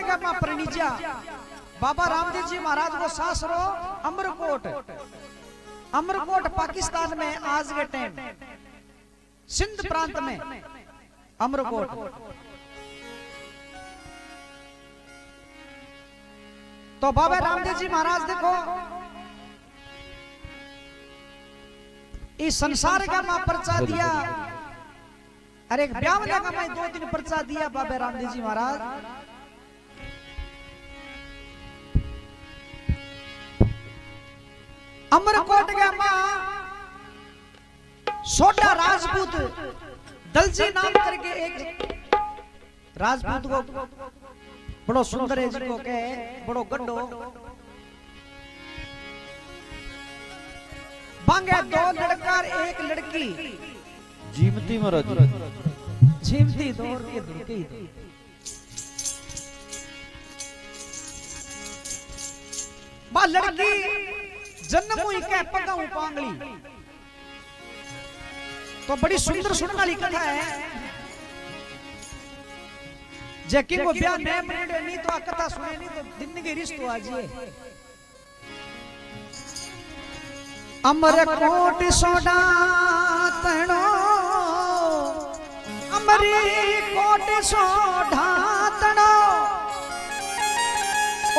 के मां प्रणिजा बाबा रामदेव जी महाराज को सासरो अमरकोट, अमरकोट पाकिस्तान में आज के टाइम सिंध प्रांत में अमरकोट। तो बाबा रामदेव जी महाराज देखो इस संसार का मां पर्चा दिया, अरे एक ब्यावला का मैं 2-3 पर्चा दिया बाबा रामदेव जी महाराज। अमरकोट का मां सोडा राजपूत दलजी नाम करके एक राजपूत को बड़ो सुंदर है जिसको कहे बड़ो गड्ढो बांगे 2 लड़का और 1 लड़की जीमती महाराज जीमती दौड़ के दुड़के बा लड़की जन्म हुई के पगाऊ पांगली। तो बड़ी सुंदर सुनने वाली कथा है जे कि वो ब्याह नहीं मने नहीं तो कथा सुने नहीं तो दिन के रिश्तो आज ये अमरकोट सोडा तणो अमरी कोट सोडा तणो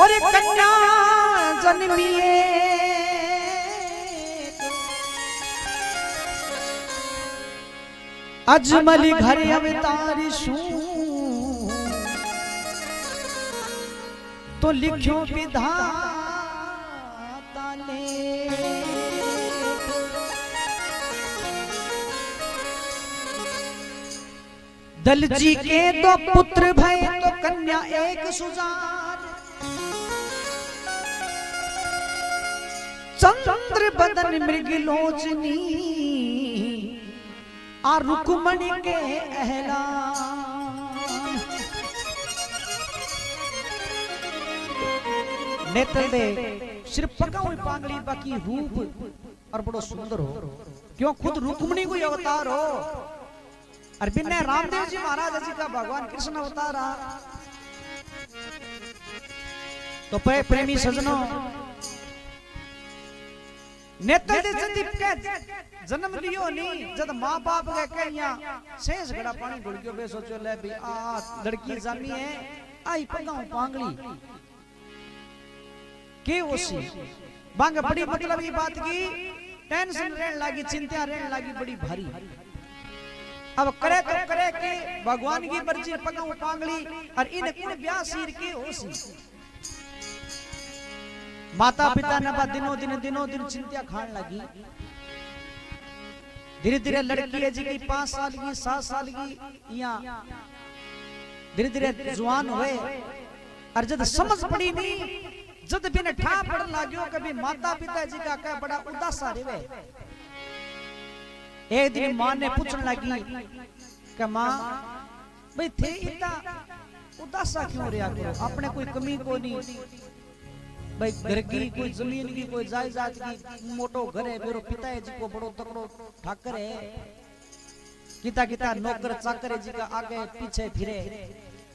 और कन्या जन्मिए अजमली घर अवतारी शू तो लिख्यो विधाता ने दलजी के 2 पुत्र भय तो कन्या 1 सुजान चंद्र बदन मृगलोचनी आ रुक्मणी के अहला नेत्र दे सिर्फ पगाऊ पांगली बाकी रूप और बड़ो सुंदर हो क्यों खुद रुक्मणी को अवतार हो और बिना रामदेव जी महाराज जी का भगवान कृष्ण अवतार रहा। तो प्रेमी सजनों नेत्र दे जदीप के जन्म लियो नहीं जद मां बाप के कहिया शेष घड़ा पानी घुल के बे सोचो ले भी आ लड़की जानी है आई पगाऊ पांगली के ओसी बांग बड़ी मतलब ये बात की टेंशन रहने लगी चिंता रहने लगी बड़ी भारी। अब करे तो करे कि भगवान की मर्जी पगाऊ पांगली और इन ब्याह सिर के ओसी माता पिता ने दिनों दिन चिंता खान लगी। धीरे धीरे लड़की है जी की 5 साल की 7 साल की या धीरे धीरे जवान हुए और जब समझ पड़ी नहीं जब बिन ठा पड़ लाग्यो कभी माता पिता जी का कह बड़ा उदासा रेवे। एक दिन मां ने पूछने लगी कि मां भाई थे इतना उदासा क्यों रहा करो अपने कोई कमी को नहीं भाई घर की कोई जमीन की कोई जायदाद की मोटो घर है मेरे पिता है जी को बड़ो तकड़ो ठाकर है किता किता नौकर चाकर है जी का आगे पीछे फिरे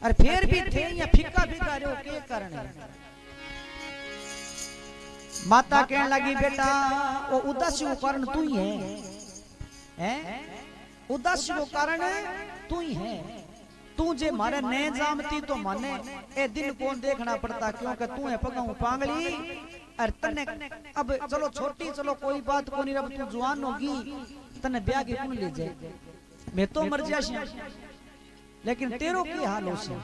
और फिर भी थे या फिक्का फिक्का रहो के कारण है। माता कहने लगी बेटा वो उदासी का कारण तू ही है उदासी का कारण तू ही है तू जे मारे नहीं जानती तो माने ए दिन कौन देखना पड़ता क्योंकि तू है पगाऊ पांगली और तने अब चलो छोटी चलो कोई बात को नहीं अब तू जवान होगी तने ब्याह की कौन ले जाए मैं तो मर जाशी लेकिन तेरो की हाल हो से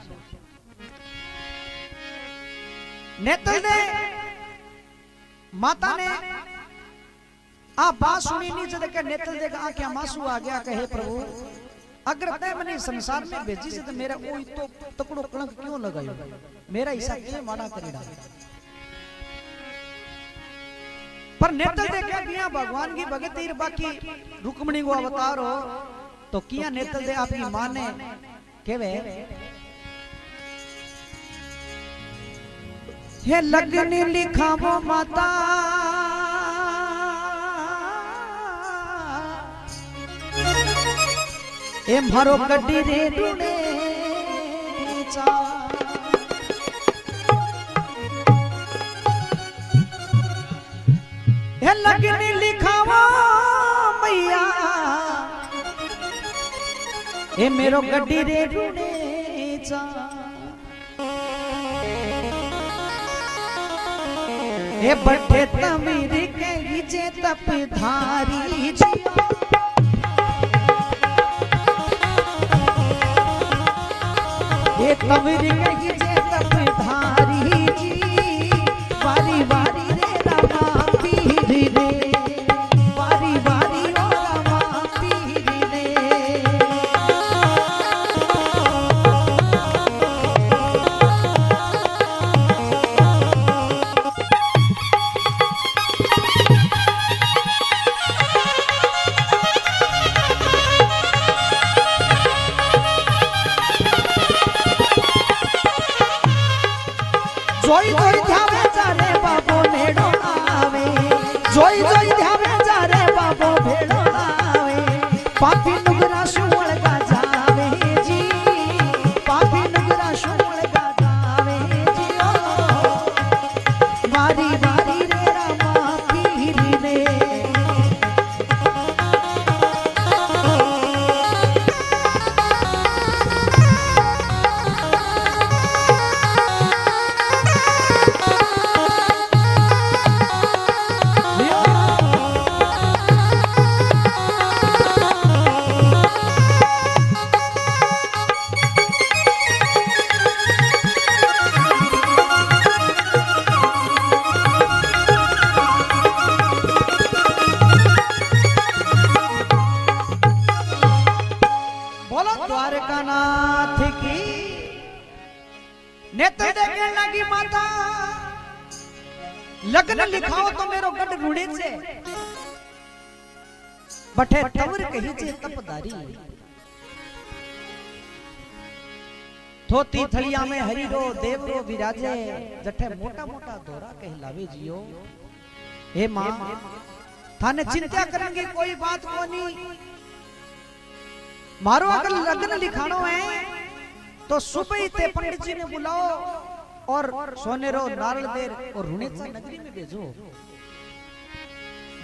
नेतल ने माता ने आप बात सुनी नहीं जब के नेतल देख आंखें मासू आ गया कहे प्रभु अगर तय मैंने संसार में भेजी से तो मेरा कोई तो तकड़ो कलंक क्यों लगायो मेरा हिस्सा के माना करेगा। पर नेतल देखे किया भगवान की भगती बाकी रुक्मणी को अवतार हो तो किया नेतल दे आपकी मां ने केवे हे लगन लिखा वो माता ए मारो कड्डी रे ढूंढे चा ए मेरो गड्डी रे ढूंढे जा ए बठे तमीर कही जे तप धारी जियो ए तमीर कही जे तप धारी जी वारी वारी रे रामा पीर रे वारी वारी ओ रामा पीर रे जोई जोई ध्यावे जारे बाबो नेड़ो आवे जोई जोई ध्यावे जारे बाबो भेड़ो आवे पापी नुगरा शुवल का जावे जी पापी नुगरा शुवल का जावे जी ओ वारी वारी रे रामा पीर रे द्वारकानाथ की नेत्र देखने लगी माता लग्न लिखाओ तो मेरो गढ़ रूढ़े से बठे तवर कही जे तपदारी थोती थलिया में हरि रो देव रो विराजे जठे मोटा मोटा दोरा कहलावे जियो हे मां थाने चिंता करेंगे कोई बात कोनी मारो अगर लग्न लिखानो है तो सुबह ही ते पंडित जी ने बुलाओ और सोनेरो नारल देर और रुणेचा नगरी में भेजो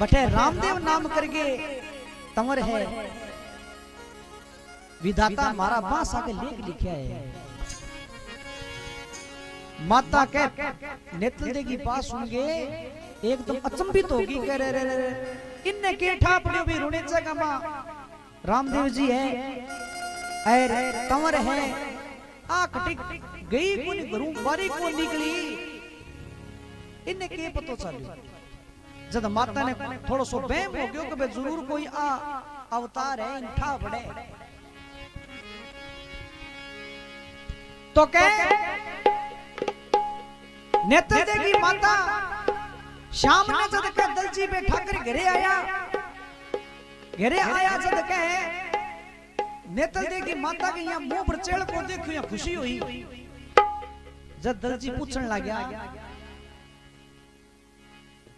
बटे रामदेव नाम करके तंवर है विधाता मारा बास आगे लेख लिखा है माता के नेत्र देगी बात सुन के एकदम अचंभित होगी कह रहे इनने के ठापड़ियो भी रुणेचा का मां रामदेव जी है और कंवर है आंख टिक गई कोनी घरू बारी को निकली इन्हें के पतो चलो जब माता ने थोड़ा सो बहम हो गयो कि बे जरूर कोई आ अवतार है इंठा बड़े तो के नेत्र देगी माता शाम ने जब के दलजी पे ठाकर घरे आया जब कहे नेतल दे की माता के यहाँ मुंह पर चढ़ को देखो यहाँ खुशी हुई जब दलजी पूछने लग गया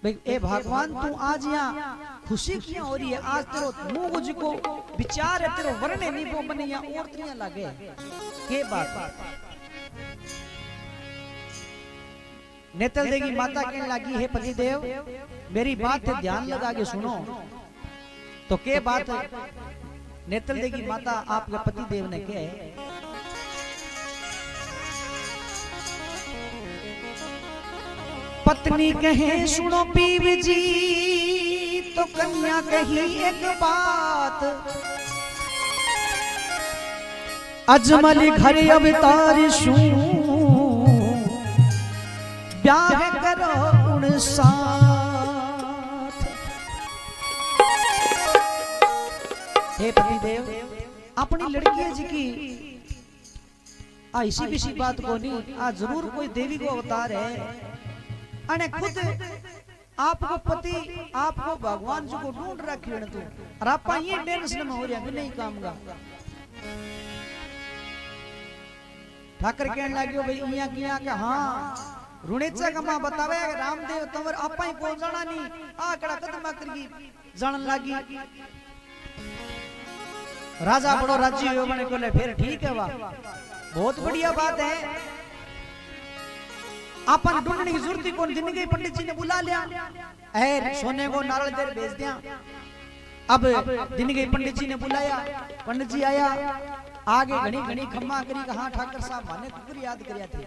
भाई ए भगवान तू आज यहाँ खुशी क्यों हो रही है आज तेरो मुंह को जिको विचार है तेरो वरने नहीं वो बने यहाँ और त्रियां लगे के बात नेतल देगी माता कहने लगी है पतिदेव मेरी बात है ध्यान लगा के सुनो तो के बात नेतल देगी माता आपके पति देव ने कहे पत्नी कहे सुनो पीव जी तो कन्या कही एक बात अजमल घर अवतार शू ब्याह करो उनसा हे पतिदेव अपनी लड़की है जी की ऐसी भी बात को नहीं आज जरूर कोई देवी को अवतार है अने खुद आपको पति आपको भगवान जी को ढूंढ रखे तू और आप ये टेंशन में हो रहा भी नहीं काम का ठाकर कहने लगे भाई इया किया कि हाँ रुणेचा का मां बतावे रामदेव तंवर आपा ही को जाना नहीं आ कड़ा कदम करगी जान लागी राजा बड़ो राज्य हो बने बोले फिर ठीक है वाह बहुत बढ़िया बात है अपन ढूंढने की जरूरत कौन दिन गई पंडित जी ने बुला लिया ऐ सोने को नारल देर भेज दिया अब दिन गई पंडित जी ने बुलाया पंडित जी आया आगे घणी घणी खम्मा करी कहा ठाकर साहब माने कुकुर याद करया थे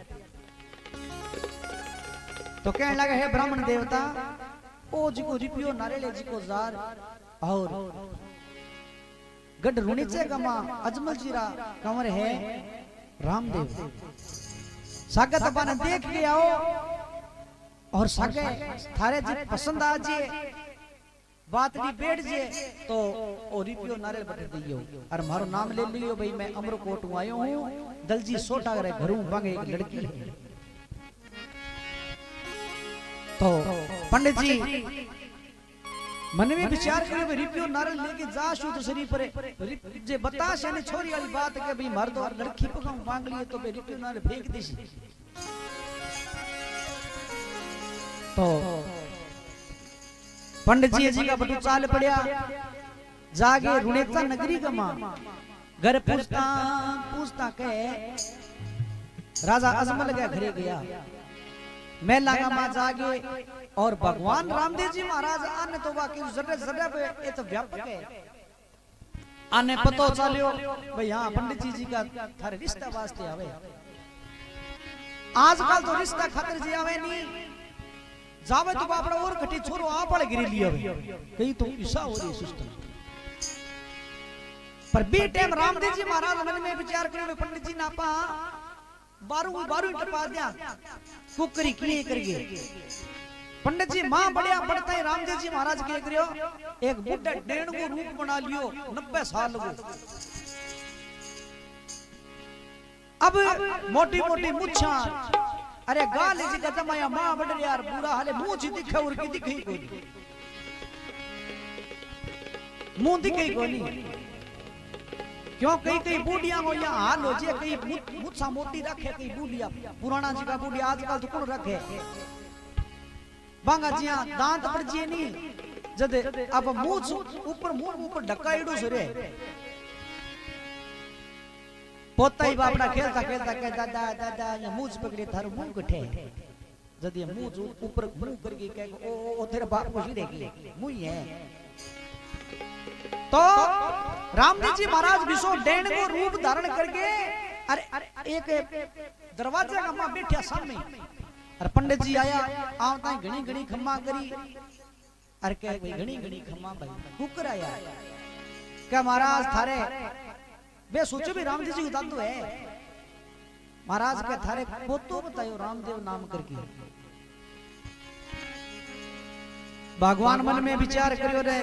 तो कहने लगे है ब्राह्मण देवता ओ जिको रिपियो नारेले जिको जार और गढ़ रुणीचे गमा अजमल जीरा कंवर है रामदेव सागत अपन देख के आओ और सागे थारे जी पसंद आ जे बात दी बैठ जे तो ओ रिपियो नारियल बट दियो और मारो नाम ले लियो भाई मैं अमरकोट हूं आयो हूं दलजी सोटा करे घरों बांगे एक लड़की है तो पंडित जी मन में विचार करे रिपियो नारियल लेके जा शु तो शरीर पर जे बता से ने छोरी वाली बात के भाई मर्द और लड़की को मांग लिए तो बे रिपियो नारियल फेंक देसी तो पंडित जी का बटू चाल पड़या जागे रुणेता नगरी गमा घर पूछता पूछता के राजा अजमल के घरे गया मैं लगा मां जागे और भगवान रामदेव जी महाराज आने तो बाकी जरे जरे पे ये तो व्यापक है आने पतो चलियो भाई हां पंडित जी का थारे रिश्ता वास्ते आवे आजकल तो रिश्ता खातिर जी आवे नहीं जावे तो बापड़ा और घटी छोरो आपड़ गिरी लिया कहीं तो ईसा हो रही सिस्टम पर बी टाइम रामदेव जी महाराज मन में विचार करे पंडित जी नापा बारू टपा दिया कुकरी किए करगे पंडित जी मां बढ़िया पड़ता है रामदेव जी महाराज के करियो एक बुड्ढा डेढ़ को रूप बना लियो 90 साल को अब मोटी मोटी मुच्छा अरे गाल जी का जमाया मां बढ़ यार पूरा हाले मुंह जी दिखे और की दिखे ही कोई मुंह दिखे ही कोई क्यों कई कई बूढ़िया को यहाँ हाल हो जाए कई मुच्छा मोटी रखे कई बूढ़िया पुराना जी का बूढ़िया आजकल तो कौन रखे बांगा जी दांत पड़ जिए नहीं जद अब मुंह ऊपर ढकाईडो सुरे पोता ही बापड़ा खेलता खेलता कह दादा दादा ये मुंह पकड़े थारो मुंह कठे जद ये मुंह ऊपर मुंह करके कह ओ तेरे बाप को सीधेगी मुंह है तो रामदेव जी महाराज विशो डेन को रूप धारण करके अरे एक दरवाजे का मां बैठा सामने और पंडित जी आया आवता घणी घणी खम्मा करी अरे कह भाई घणी घणी खम्मा भाई कुकर आया क्या महाराज थारे बे सोचो भी रामदेव जी उदातो है महाराज के थारे पोतो बतायो रामदेव नाम करके भगवान मन में विचार करियो रे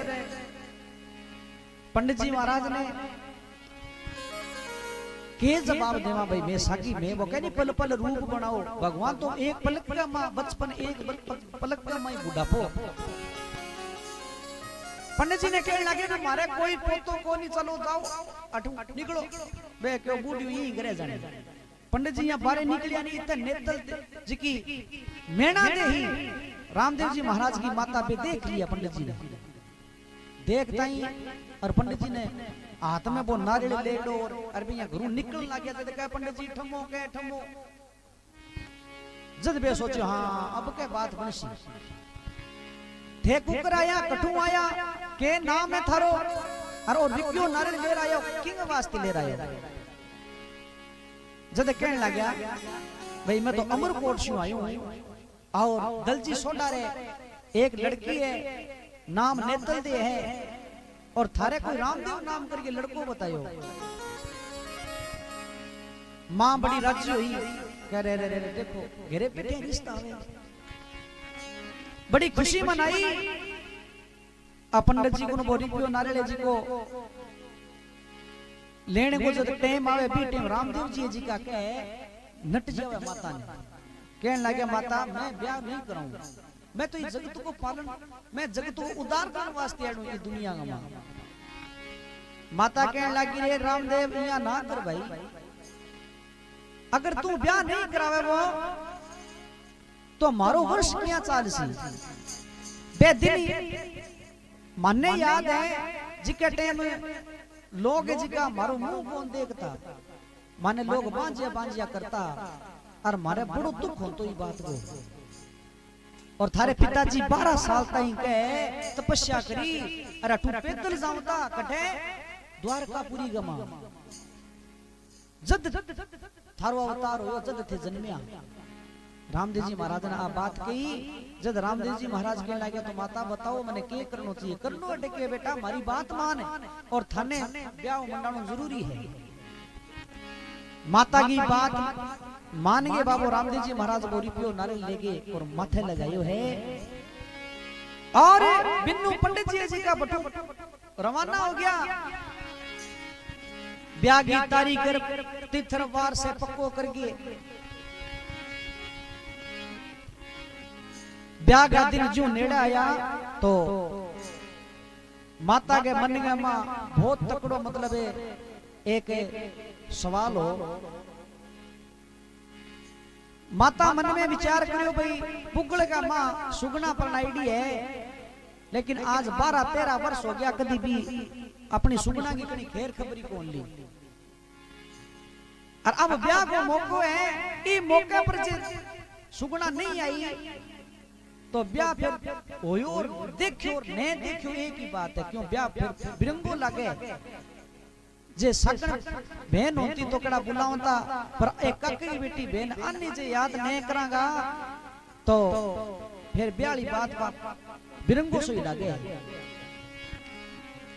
पंडित जी महाराज ने के जवाब देवा भाई मैं साकी मैं वो कहनी पल पल रूप बनाओ भगवान तो एक पलक का मां बचपन एक पलक का मां बुढ़ापो पंडित जी ने कहने लगे ना मारे कोई पोतो को नहीं चलो जाओ अठू निकलो बे क्यों बूढ़ी यहीं घरे जाने पंडित जी यहाँ बाहर निकलिया नहीं इतने नेतल जी की मेणा दे ही रामदेव जी महाराज की माता पे देख लिया पंडित जी ने देखता ही और पंडित जी ने हाथ में वो नारियल ले लो और अरबी यहाँ घरों निकल लगे तो कहे पंडित जी ठमो के ठमो जद बे सोचो हाँ अब क्या बात बनसी थे कुकर आया कठू आया के नाम है थारो और रिक्यो नारियल ले रहा है किंग वास्ते ले रहा है जद कहने लगा भाई मैं तो अमरकोट से आयो हूं और दलजी सोडा रे एक लड़की है नाम नेतल दे है और थारे कोई रामदेव नाम करके लड़को बतायो मां बड़ी राजी हुई कह रे देखो घेरे बैठे रिश्ता है बड़ी खुशी मनाई पंडित जी को बोरी पियो नारियल जी को लेने को जब टाइम आवे भी टाइम रामदेव जी का कहे नट जावे माता ने कहने लगे माता मैं ब्याह नहीं कराऊंगा मैं तो इस जगत को पालन मैं जगत को उदार करने वास्ते आया हूं ये दुनिया का माता कहने लगी रे रामदेव यहाँ ना कर भाई अगर तू ब्याह नहीं करावे वो तो मारो वर्ष क्या चाल सी बेदिनी माने याद है जिके टाइम लोग जिका मारो मुंह कौन देखता माने लोग बांझिया बांझिया करता और मारे बड़ो दुख हो तो ये बात को और थारे पिताजी 12 साल तक के तपस्या करी। अरे तू पैदल जाऊता कटे द्वारकापुरी गमा जद थारो अवतार हो जद थे जन्मिया। रामदेव जी महाराज ने आ बात कही। जद रामदेव जी महाराज कहने लगे तो माता बताओ मैंने के करनो चाहिए। करनो अटे के बेटा मारी बात मान और थाने ब्याह मंडाणो जरूरी है। माता की बात मान गए बाबू रामदेव जी महाराज बोरी पियो नारियल लेके और माथे लगायो है। और बिन्नू पंडित जी का बटू रवाना हो गया। ब्याह की तारीख तीर्थवार से पक्को करके ब्याह का दिन जो नेड़े आया तो माता के मन में बहुत तकड़ो मतलब एक सवाल हो। माता मन में विचार करियो भाई पुगल का मां सुगना पर आईडी है, लेकिन आज 12-13 वर्ष हो गया कभी भी अपनी सुगना की कहीं खैर खबरी कौन ली। और अब ब्याह को मौका है, ई मौके पर सुगना नहीं आई तो ब्याह फिर होयो और देखियो और नहीं देखियो एक ही बात है। क्यों ब्याह फिर बिरंगो लगे। जे सकन बहन होती तो कड़ा बुलावता, पर एक ककड़ी बेटी बहन अन्य जे याद नहीं करांगा तो फिर ब्याली बात बिरंगो सोई लगे।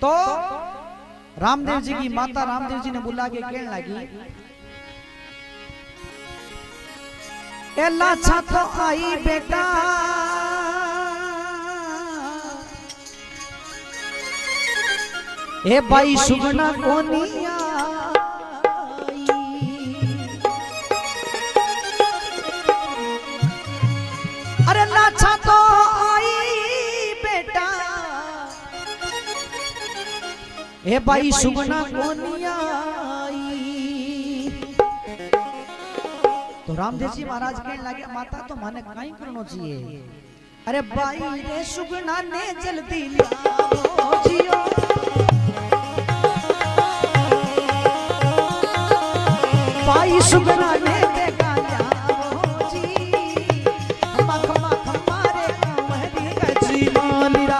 तो रामदेव जी की माता रामदेव जी ने बुला के कहने लगी, एला छातो आई बेटा ए भाई सुगना कोनी आई। अरे लाछा तो आई बेटा ए भाई सुगना कोनी आई। तो रामदेव जी महाराज कहने लगे माता तो माने काई करनो चाहिए। अरे भाई रे सुगना ने जल्दी लाओ जियो। भाई सुगना ने देखा जाओ जी मख मख मारे कमरी गजी मालिरा।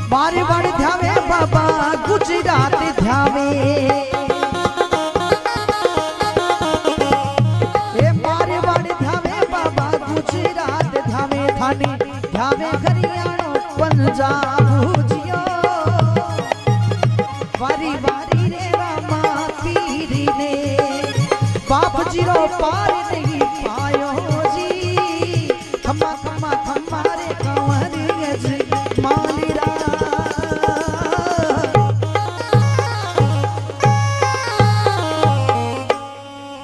बारी बारी ध्यावे बाबा गुजरात ध्यावे। ए बारी बारी ध्यावे बाबा गुजरात ध्यावे। थाने ध्यावे हरियाणा पंजाब जियो। बारी बारी रे रामा पीरी ने बाप जीरो पार नहीं पायो जी। खम्मा खम्मा खम्मा रे कंवरी गज मालिरा।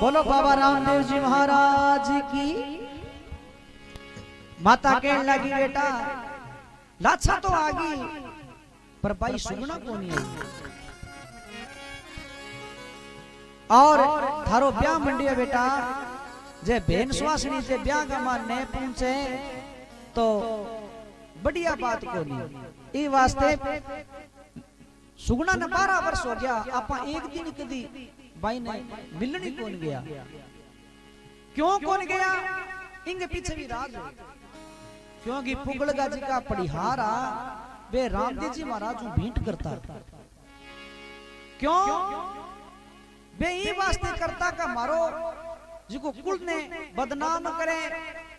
बोलो बाबा रामदेव जी महाराज की। माता कहने लगी बेटा लाछा तो आ गई पर भाई सुगना कौन आई। और थारो ब्याह मंडिया बेटा जे बहन सुहासनी से ब्याह का मान नहीं पहुंचे तो बढ़िया बात को नहीं। वास्ते सुगना ने 12 वर्ष हो गया आपा एक दिन कदी भाई ने मिलनी कौन गया। क्यों कौन गया इनके पीछे भी राज है। क्योंकि पुगलगा जी का पड़िहारा वे रामदेव जी महाराज भेंट करता। क्यों वे ये वास्ते करता का मारो जिको कुल ने बदनाम करे।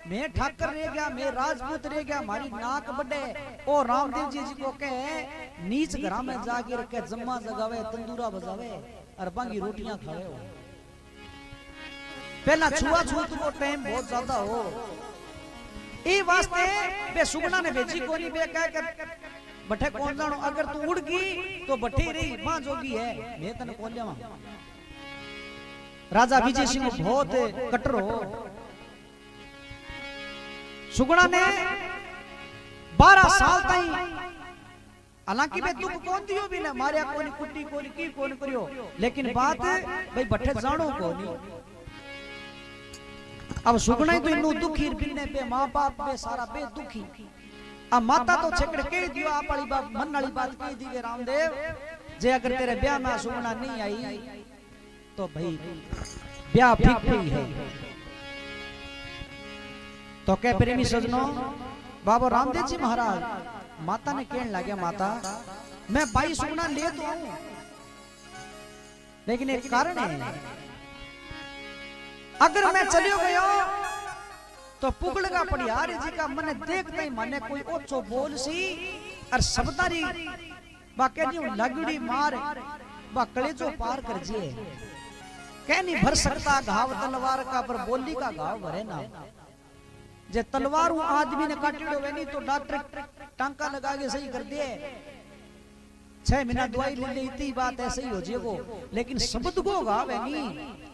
मैं ठाकर रह गया, मैं राजपूत रह गया, हमारी नाक बढ़े। और रामदेव जी जी को कहे नीच घरा में जाके रखे जम्मा जगावे तंदूरा बजावे और बाकी रोटियां खावे। पहला छुआ छूत को टाइम बहुत ज्यादा हो। ई वास्ते बे सुगना ने भेजी कोनी बे कह कर बठे कौन जानो। अगर तू उड़ गई तो बठे रही मां जोगी है मैं तने कौन जावा। राजा विजय सिंह बहुत कट्टर हो। सुगना ने 12 साल ताई हालांकि बे दुख कौन दियो भी ना मारे कोनी कुट्टी कोनी की कौन करियो लेकिन बात भाई बठे जानो कोनी अब सुगना तो इनु दुखी बिने पे मां बाप पे सारा बे दुखी अब माता तो छेकड़ कह दियो आप वाली बात मन वाली बात कह दी रामदेव जे अगर तेरे ब्याह में सुगना नहीं आई तो भाई ब्याह ठीक ही है तो क्या प्रेमी सजनों बाबा रामदेव जी महाराज माता ने कहने लगे माता मैं बाई सुगना ले तो आऊं लेकिन एक कारण है अगर मैं चलियो गयो तो पुगड़गा पड़ियार जी का मने देखते ही मने कोई ओछो बोल सी और शब्दारी बाके नहीं लगड़ी मार बा कलेजो पार कर जे कह नहीं भर सकता घाव तलवार का पर बोली का घाव भरे ना जे तलवार आदमी ने काटिड़ो वे नहीं तो डॉक्टर टांका लगा के सही कर दिए 6 महीना दवाई ले ली इतनी बात ऐसे ही हो जेगो लेकिन शब्द को गावे नहीं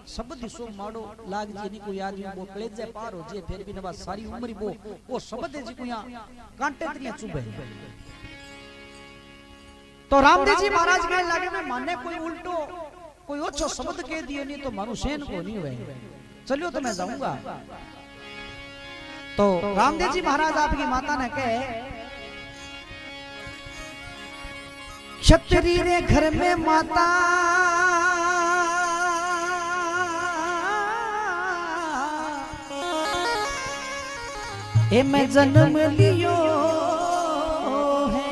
शब्द सो माड़ो लाग जी नहीं कोई आदमी वो कलेजे पार हो जे फिर भी न बात सारी उम्र वो शब्द है जी को यहां कांटे तरिया चुभे तो रामदेव जी महाराज कहने लगे मैं माने कोई उल्टो कोई ओछो शब्द कह दियो नहीं तो मानो सेन को नहीं हुए चलियो तो मैं जाऊंगा तो रामदेव जी महाराज आपकी माता ने कहे क्षत्रिय रे घर में माता ए मैं जन्म लियो है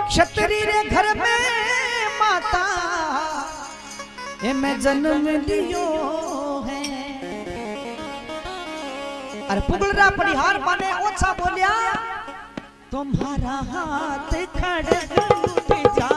क्षत्रिय रे घर में माता ए मैं जन्म लियो है अरे पुगलरा परिहार माने ओछा बोलिया तुम्हारा हाथ खड़ग उठ जा